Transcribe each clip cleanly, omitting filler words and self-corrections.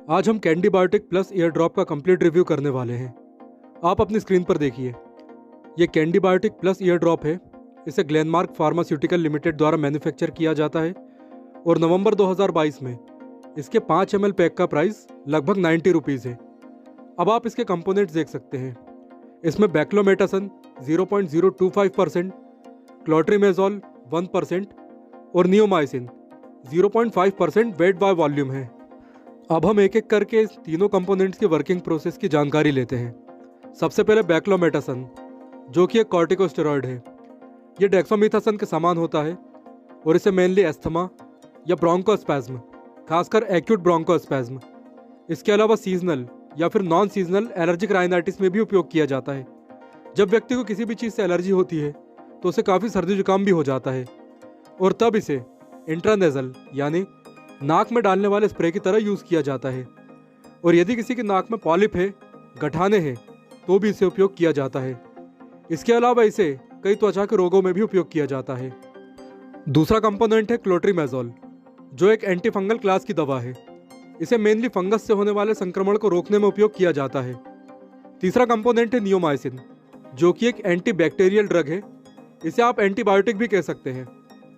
आज हम Candibiotic plus ear drop का कंप्लीट रिव्यू करने वाले हैं। आप अपनी स्क्रीन पर देखिए, ये Candibiotic plus ear drop है। इसे ग्लेनमार्क फार्मास्यूटिकल लिमिटेड द्वारा मैन्युफैक्चर किया जाता है और नवंबर 2022 में इसके 5 ml पैक का प्राइस लगभग 90 रुपीज़ है। अब आप इसके कंपोनेंट्स देख सकते हैं। इसमें बैक्लोमेटासन 0.025%, क्लोट्रीमेजोल 1% और नियोमाइसिन 0.5% वेट बाय वॉल्यूम है। अब हम एक एक करके इस तीनों कंपोनेंट्स की वर्किंग प्रोसेस की जानकारी लेते हैं। सबसे पहले बैक्लोमेटासन, जो कि एक कॉर्टिकोस्टेरॉइड है। ये डेक्सामेथासन के समान होता है और इसे मेनली एस्थमा या ब्रोंकोस्पैज्म, खासकर एक्यूट ब्रोंकोस्पैज्म, इसके अलावा सीजनल या फिर नॉन सीजनल एलर्जिक राइनाइटिस में भी उपयोग किया जाता है। जब व्यक्ति को किसी भी चीज़ से एलर्जी होती है तो उसे काफ़ी सर्दी जुकाम भी हो जाता है और तब इसे इंट्रानेजल यानी नाक में डालने वाले स्प्रे की तरह यूज़ किया जाता है। और यदि किसी की नाक में पॉलिप है, गठाने हैं, तो भी इसे उपयोग किया जाता है। इसके अलावा इसे कई त्वचा के रोगों में भी उपयोग किया जाता है। दूसरा कंपोनेंट है क्लोट्रीमेजोल, जो एक एंटी फंगल क्लास की दवा है। इसे मेनली फंगस से होने वाले संक्रमण को रोकने में उपयोग किया जाता है। तीसरा कंपोनेंट है नियोमाइसिन, जो कि एक एंटी बैक्टीरियल ड्रग है। इसे आप एंटीबायोटिक भी कह सकते हैं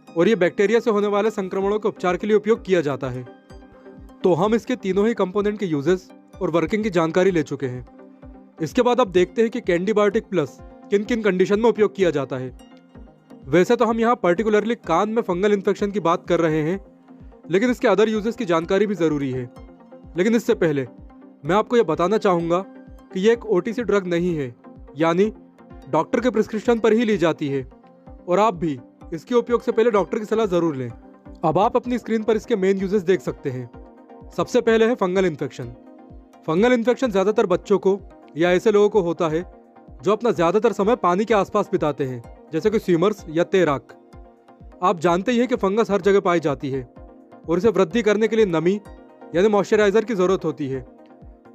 और ये बैक्टीरिया से होने वाले संक्रमणों के उपचार के लिए उपयोग किया जाता है। तो हम इसके तीनों ही कंपोनेंट के यूजेस और वर्किंग की जानकारी ले चुके हैं। इसके बाद अब देखते हैं कि कैंडी बायोटिक प्लस किन किन कंडीशन में उपयोग किया जाता है। वैसे तो हम यहाँ पर्टिकुलरली कान में फंगल इन्फेक्शन की बात कर रहे हैं, लेकिन इसके अदर यूजेस की जानकारी भी ज़रूरी है। लेकिन इससे पहले मैं आपको यह बताना चाहूँगा कि ये एक OTC ड्रग नहीं है, यानी डॉक्टर के प्रिस्क्रिप्शन पर ही ली जाती है और आप भी इसके उपयोग से पहले डॉक्टर की सलाह जरूर लें। अब आप अपनी स्क्रीन पर इसके मेन यूजेस देख सकते हैं। सबसे पहले है फंगल इन्फेक्शन। फंगल इन्फेक्शन ज़्यादातर बच्चों को या ऐसे लोगों को होता है जो अपना ज़्यादातर समय पानी के आसपास बिताते हैं, जैसे कि स्विमर्स या तैराक। आप जानते ही हैं कि फंगस हर जगह पाई जाती है और इसे वृद्धि करने के लिए नमी यानी मॉइस्चराइजर की ज़रूरत होती है।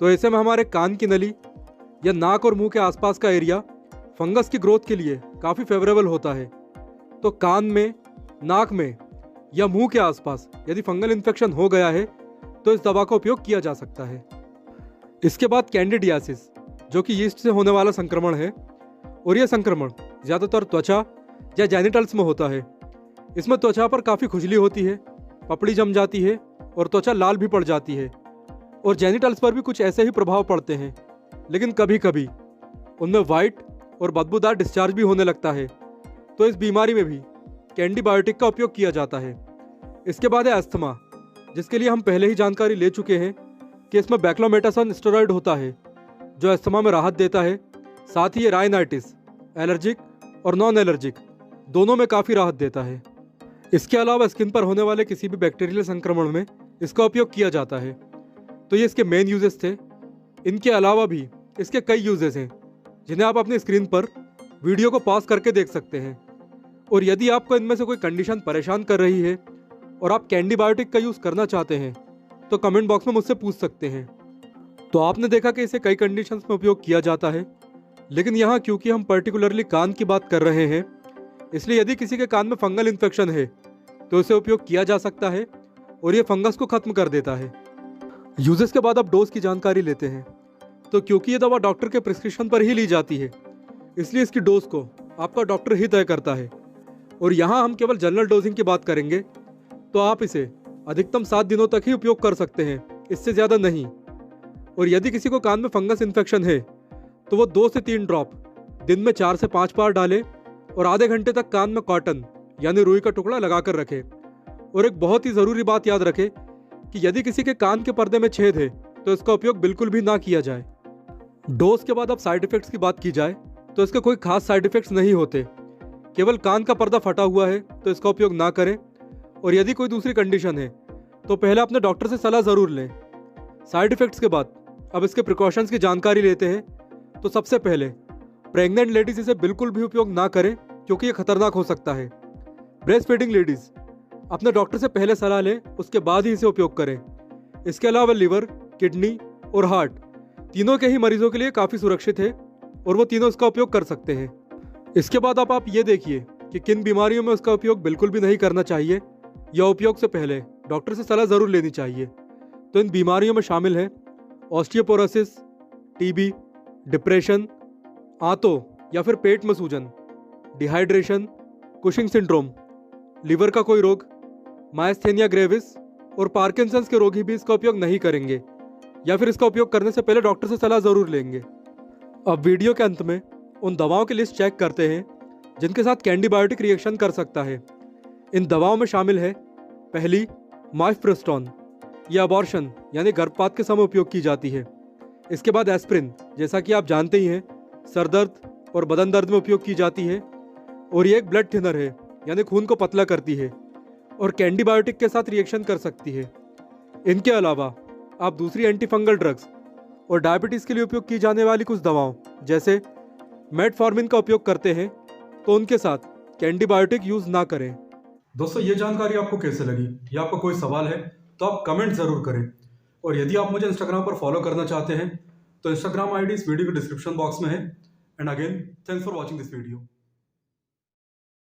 तो ऐसे में हमारे कान की नली या नाक और मुंह के आसपास का एरिया फंगस की ग्रोथ के लिए काफ़ी फेवरेबल होता है। तो कान में, नाक में या मुंह के आसपास यदि फंगल इन्फेक्शन हो गया है तो इस दवा का उपयोग किया जा सकता है। इसके बाद कैंडिडियासिस, जो कि यीस्ट से होने वाला संक्रमण है और यह संक्रमण ज़्यादातर त्वचा या जेनिटल्स में होता है। इसमें त्वचा पर काफ़ी खुजली होती है, पपड़ी जम जाती है और त्वचा लाल भी पड़ जाती है और जेनिटल्स पर भी कुछ ऐसे ही प्रभाव पड़ते हैं। लेकिन कभी कभी उनमें वाइट और बदबूदार डिस्चार्ज भी होने लगता है। तो इस बीमारी में भी कैंडी बायोटिक का उपयोग किया जाता है। इसके बाद है अस्थमा, जिसके लिए हम पहले ही जानकारी ले चुके हैं कि इसमें बैक्लोमेटासन स्टेरॉइड होता है जो अस्थमा में राहत देता है। साथ ही ये राइनाइटिस, एलर्जिक और नॉन एलर्जिक दोनों में काफ़ी राहत देता है। इसके अलावा स्किन पर होने वाले किसी भी बैक्टीरियल संक्रमण में इसका उपयोग किया जाता है। तो ये इसके मेन यूजेस थे। इनके अलावा भी इसके कई यूजेस हैं जिन्हें आप अपनी स्क्रीन पर वीडियो को पॉज करके देख सकते हैं। और यदि आपको इनमें से कोई कंडीशन परेशान कर रही है और आप कैंडी बायोटिक का यूज़ करना चाहते हैं तो कमेंट बॉक्स में मुझसे पूछ सकते हैं। तो आपने देखा कि इसे कई कंडीशंस में उपयोग किया जाता है, लेकिन यहाँ क्योंकि हम पर्टिकुलरली कान की बात कर रहे हैं, इसलिए यदि किसी के कान में फंगल इन्फेक्शन है तो इसे उपयोग किया जा सकता है और ये फंगस को खत्म कर देता है। यूजेस के बाद अब डोज की जानकारी लेते हैं। तो क्योंकि ये दवा डॉक्टर के प्रिस्क्रिप्शन पर ही ली जाती है, इसलिए इसकी डोज को आपका डॉक्टर ही तय करता है। और यहाँ हम केवल जनरल डोजिंग की बात करेंगे, तो आप इसे अधिकतम 7 दिनों तक ही उपयोग कर सकते हैं, इससे ज़्यादा नहीं। और यदि किसी को कान में फंगस इन्फेक्शन है तो वो 2 से 3 ड्रॉप दिन में 4 से 5 बार डालें और आधे घंटे तक कान में कॉटन यानी रुई का टुकड़ा लगा कर रखें। और एक बहुत ही ज़रूरी बात याद रखें कि यदि किसी के कान के पर्दे में छेद है तो इसका उपयोग बिल्कुल भी ना किया जाए। डोज के बाद अब साइड इफ़ेक्ट्स की बात की जाए तो इसके कोई खास साइड इफ़ेक्ट्स नहीं होते। केवल कान का पर्दा फटा हुआ है तो इसका उपयोग ना करें और यदि कोई दूसरी कंडीशन है तो पहले अपने डॉक्टर से सलाह ज़रूर लें। साइड इफ़ेक्ट्स के बाद अब इसके प्रिकॉशंस की जानकारी लेते हैं। तो सबसे पहले प्रेग्नेंट लेडीज़ इसे बिल्कुल भी उपयोग ना करें क्योंकि ये खतरनाक हो सकता है। ब्रेस्ट फीडिंग लेडीज़ अपने डॉक्टर से पहले सलाह लें, उसके बाद ही इसे उपयोग करें। इसके अलावा लिवर, किडनी और हार्ट तीनों के ही मरीजों के लिए काफ़ी सुरक्षित है और वो तीनों इसका उपयोग कर सकते हैं। इसके बाद आप ये देखिए कि किन बीमारियों में उसका उपयोग बिल्कुल भी नहीं करना चाहिए या उपयोग से पहले डॉक्टर से सलाह ज़रूर लेनी चाहिए। तो इन बीमारियों में शामिल है ऑस्टियोपोरोसिस, टीबी, डिप्रेशन, आंतों या फिर पेट में सूजन, डिहाइड्रेशन, कुशिंग सिंड्रोम, लीवर का कोई रोग, मायस्थेनिया ग्रेविस और पार्किंसंस के रोगी भी इसका उपयोग नहीं करेंगे या फिर इसका उपयोग करने से पहले डॉक्टर से सलाह जरूर लेंगे। अब वीडियो के अंत में उन दवाओं की लिस्ट चेक करते हैं जिनके साथ कैंडीबायोटिक रिएक्शन कर सकता है। इन दवाओं में शामिल है पहली माइफ्प्रोस्टोन, यह अबॉर्शन यानी गर्भपात के समय उपयोग की जाती है। इसके बाद एस्प्रिन, जैसा कि आप जानते ही हैं, सर दर्द और बदन दर्द में उपयोग की जाती है और ये एक ब्लड थिनर है यानी खून को पतला करती है और कैंडीबायोटिक के साथ रिएक्शन कर सकती है। इनके अलावा आप दूसरी एंटीफंगल ड्रग्स और डायबिटीज़ के लिए उपयोग की जाने वाली कुछ दवाओं जैसे मेटफॉर्मिन का उपयोग करते हैं, तो उनके साथ कैंडीबायोटिक यूज़ ना करें। दोस्तों, ये जानकारी आपको कैसे लगी या आपका कोई सवाल है तो आप कमेंट ज़रूर करें। और यदि आप मुझे इंस्टाग्राम पर फॉलो करना चाहते हैं तो इंस्टाग्राम आईडी इस वीडियो के डिस्क्रिप्शन बॉक्स में है। And again, thanks for watching this video.